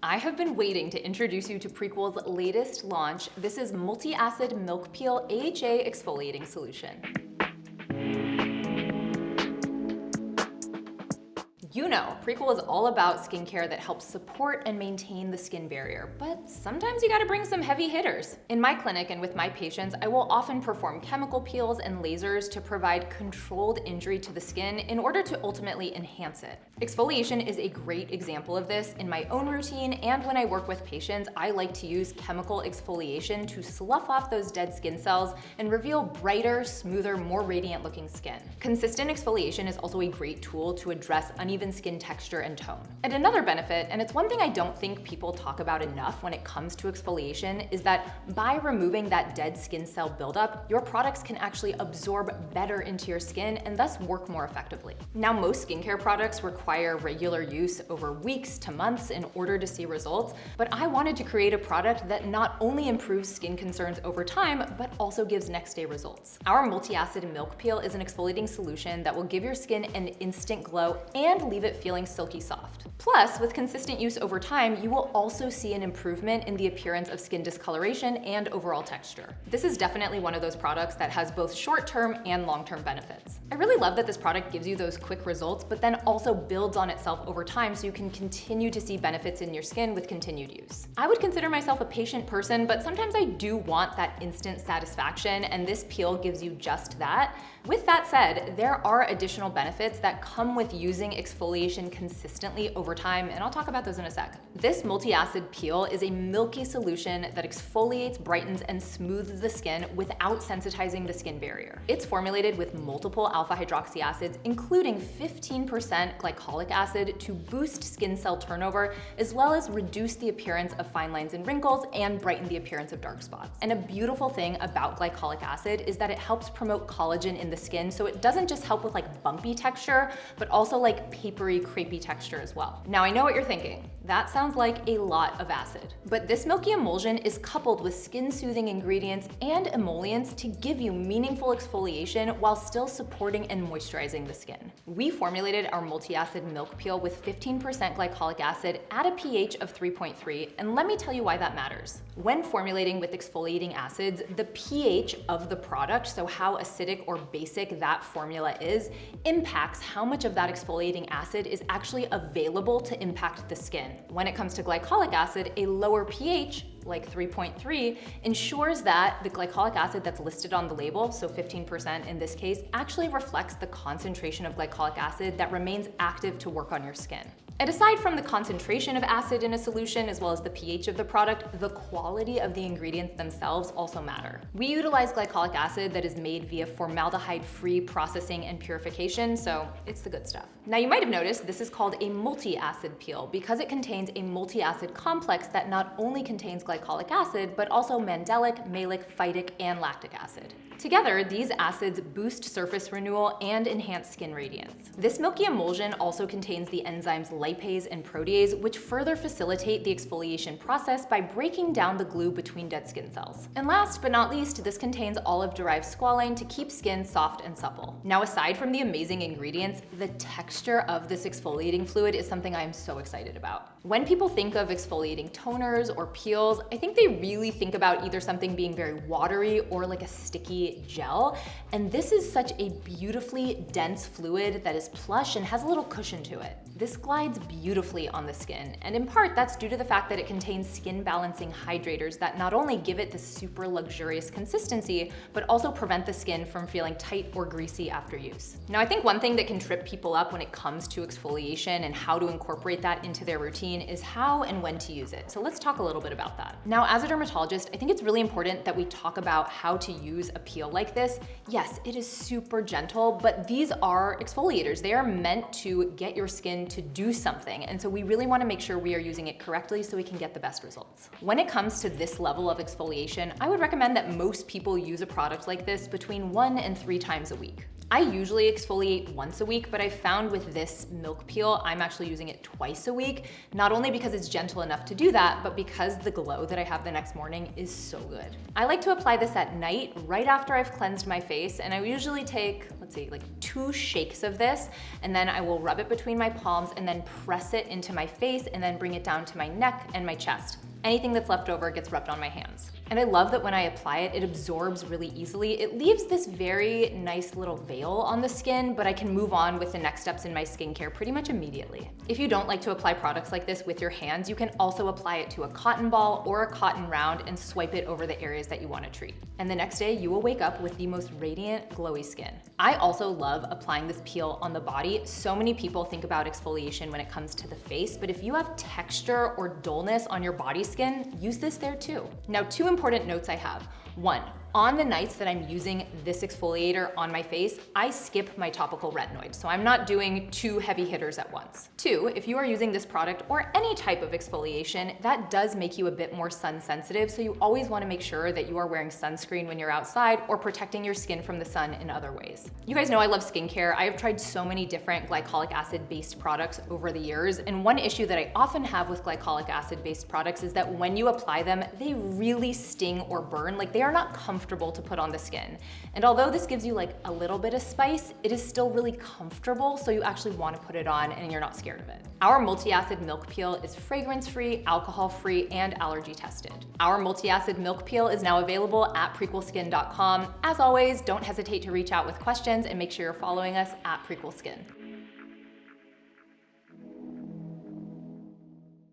I have been waiting to introduce you to Prequel's latest launch. This is multi-acid milk peel AHA exfoliating solution. You know, Prequel is all about skincare that helps support and maintain the skin barrier, but sometimes you gotta bring some heavy hitters. In my clinic and with my patients, I will often perform chemical peels and lasers to provide controlled injury to the skin in order to ultimately enhance it. Exfoliation is a great example of this. In my own routine and when I work with patients, I like to use chemical exfoliation to slough off those dead skin cells and reveal brighter, smoother, more radiant looking skin. Consistent exfoliation is also a great tool to address uneven skin texture and tone. And another benefit, and it's one thing I don't think people talk about enough when it comes to exfoliation, is that by removing that dead skin cell buildup, your products can actually absorb better into your skin and thus work more effectively. Now, most skincare products require regular use over weeks to months in order to see results, but I wanted to create a product that not only improves skin concerns over time, but also gives next day results. Our multi-acid milk peel is an exfoliating solution that will give your skin an instant glow and leave it feeling silky soft. Plus, with consistent use over time, you will also see an improvement in the appearance of skin discoloration and overall texture. This is definitely one of those products that has both short-term and long-term benefits. I really love that this product gives you those quick results, but then also builds on itself over time so you can continue to see benefits in your skin with continued use. I would consider myself a patient person, but sometimes I do want that instant satisfaction, and this peel gives you just that. With that said, there are additional benefits that come with using exfoliation consistently over time, and I'll talk about those in a sec. This multi-acid peel is a milky solution that exfoliates, brightens, and smooths the skin without sensitizing the skin barrier. It's formulated with multiple alpha hydroxy acids, including 15% glycolic acid to boost skin cell turnover, as well as reduce the appearance of fine lines and wrinkles and brighten the appearance of dark spots. And a beautiful thing about glycolic acid is that it helps promote collagen in the skin, so it doesn't just help with like bumpy texture, but also like papery, crepey texture as well. Now I know what you're thinking. That sounds like a lot of acid. But this milky emulsion is coupled with skin-soothing ingredients and emollients to give you meaningful exfoliation while still supporting and moisturizing the skin. We formulated our multi-acid milk peel with 15% glycolic acid at a pH of 3.3, and let me tell you why that matters. When formulating with exfoliating acids, the pH of the product, so how acidic or basic that formula is, impacts how much of that exfoliating acid is actually available to impact the skin. When it comes to glycolic acid, a lower pH, like 3.3, ensures that the glycolic acid that's listed on the label, so 15% in this case, actually reflects the concentration of glycolic acid that remains active to work on your skin. And aside from the concentration of acid in a solution, as well as the pH of the product, the quality of the ingredients themselves also matter. We utilize glycolic acid that is made via formaldehyde-free processing and purification, so it's the good stuff. Now you might have noticed this is called a multi-acid peel because it contains a multi-acid complex that not only contains glycolic acid, but also mandelic, malic, phytic, and lactic acid. Together, these acids boost surface renewal and enhance skin radiance. This milky emulsion also contains the enzymes lipase and protease, which further facilitate the exfoliation process by breaking down the glue between dead skin cells. And last but not least, this contains olive-derived squalane to keep skin soft and supple. Now, aside from the amazing ingredients, the texture of this exfoliating fluid is something I am so excited about. When people think of exfoliating toners or peels, I think they really think about either something being very watery or like a sticky gel. And this is such a beautifully dense fluid that is plush and has a little cushion to it. This glides beautifully on the skin, and in part that's due to the fact that it contains skin balancing hydrators that not only give it this super luxurious consistency, but also prevent the skin from feeling tight or greasy after use. Now, I think one thing that can trip people up when it comes to exfoliation and how to incorporate that into their routine is how and when to use it. So let's talk a little bit about that. Now, as a dermatologist, I think it's really important that we talk about how to use a peel like this. Yes, it is super gentle, but these are exfoliators. They are meant to get your skin to do something. And so we really want to make sure we are using it correctly so we can get the best results. When it comes to this level of exfoliation, I would recommend that most people use a product like this between 1 and 3 times a week. I usually exfoliate once a week, but I found with this milk peel, I'm actually using it twice a week, not only because it's gentle enough to do that, but because the glow that I have the next morning is so good. I like to apply this at night, right after I've cleansed my face, and I usually take, let's see, like 2 shakes of this, and then I will rub it between my palms and then press it into my face and then bring it down to my neck and my chest. Anything that's left over gets rubbed on my hands. And I love that when I apply it, it absorbs really easily. It leaves this very nice little veil on the skin, but I can move on with the next steps in my skincare pretty much immediately. If you don't like to apply products like this with your hands, you can also apply it to a cotton ball or a cotton round and swipe it over the areas that you want to treat. And the next day, you will wake up with the most radiant, glowy skin. I also love applying this peel on the body. So many people think about exfoliation when it comes to the face, but if you have texture or dullness on your body skin, use this there too. Now, 2 important notes I have. 1, on the nights that I'm using this exfoliator on my face, I skip my topical retinoid, so I'm not doing 2 heavy hitters at once. 2, if you are using this product or any type of exfoliation, that does make you a bit more sun sensitive, so you always want to make sure that you are wearing sunscreen when you're outside or protecting your skin from the sun in other ways. You guys know I love skincare. I have tried so many different glycolic acid-based products over the years, and one issue that I often have with glycolic acid-based products is that when you apply them, they really sting or burn. Like, they are not comfortable to put on the skin. And although this gives you like a little bit of spice, it is still really comfortable, so you actually want to put it on and you're not scared of it. Our multi-acid milk peel is fragrance-free, alcohol-free, and allergy tested. Our multi-acid milk peel is now available at prequelskin.com. As always, don't hesitate to reach out with questions and make sure you're following us at Prequel Skin.